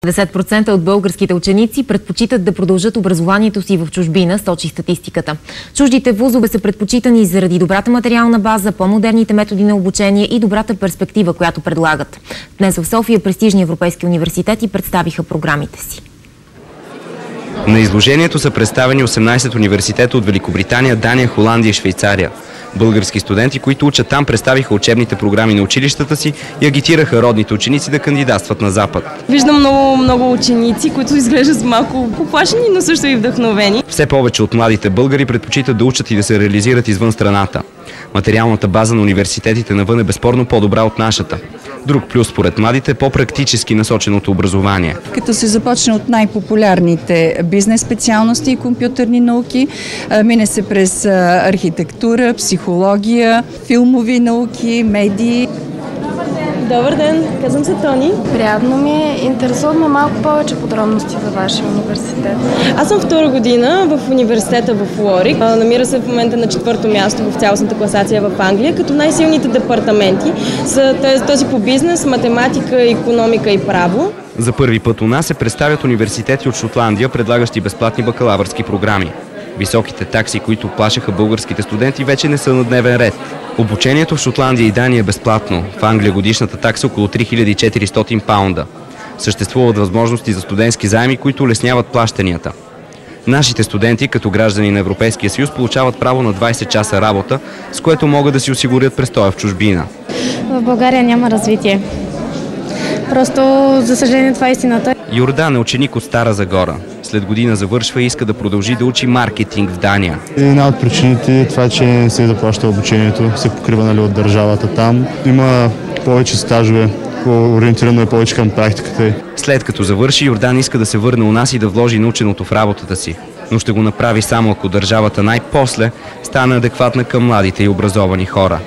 10% от българските ученици предпочитат да продължат образованието си в чужбина, сочи статистиката. Чуждите вузове са предпочитани заради добрата материална база, по-модерните методи на обучение и добрата перспектива, която предлагат. Днес в София престижни европейски университети представиха програмите си. На изложението са представени 18 университета от Великобритания, Дания, Холандия и Швейцария. Български студенти, които учат там, представиха учебните програми на училищата си и агитираха родните ученици да кандидатстват на Запад. Виждам много ученици, които изглеждат малко поплашени, но също и вдъхновени. Все повече от младите българи предпочитат да учат и да се реализират извън страната. Материалната база на университетите навън е безспорно по-добра от нашата. Друг плюс според младите е по-практически насоченото образование. Като се започне от най-популярните бизнес специалности и компютърни науки, мине се през архитектура, психология, филмови науки, медии. Добър ден, казвам се Тони. Приятно ми е. Интересуваме малко повече подробности за вашия университет. Аз съм втора година в университета в Уорик. Намира се в момента на 4-то място в цялостната класация в Англия, като най-силните департаменти са този по бизнес, математика, икономика и право. За първи път у нас се представят университети от Шотландия, предлагащи безплатни бакалавърски програми. Високите такси, които плашеха българските студенти, вече не са на дневен ред. Обучението в Шотландия и Дания е безплатно. В Англия годишната такса е около 3400 паунда. Съществуват възможности за студентски заеми, които улесняват плащанията. Нашите студенти, като граждани на Европейския съюз, получават право на 20 часа работа, с което могат да си осигурят престоя в чужбина. В България няма развитие. Просто, за съжаление, това е истината. Йордан е ученик от Стара Загора. След година завършва и иска да продължи да учи маркетинг в Дания. Една от причините е това, че не се заплаща обучението, се покрива от държавата там. Има повече стажове, ориентирано е повече към практиката. След като завърши, Йордан иска да се върне у нас и да вложи наученото в работата си. Но ще го направи само ако държавата най-после стане адекватна към младите и образовани хора.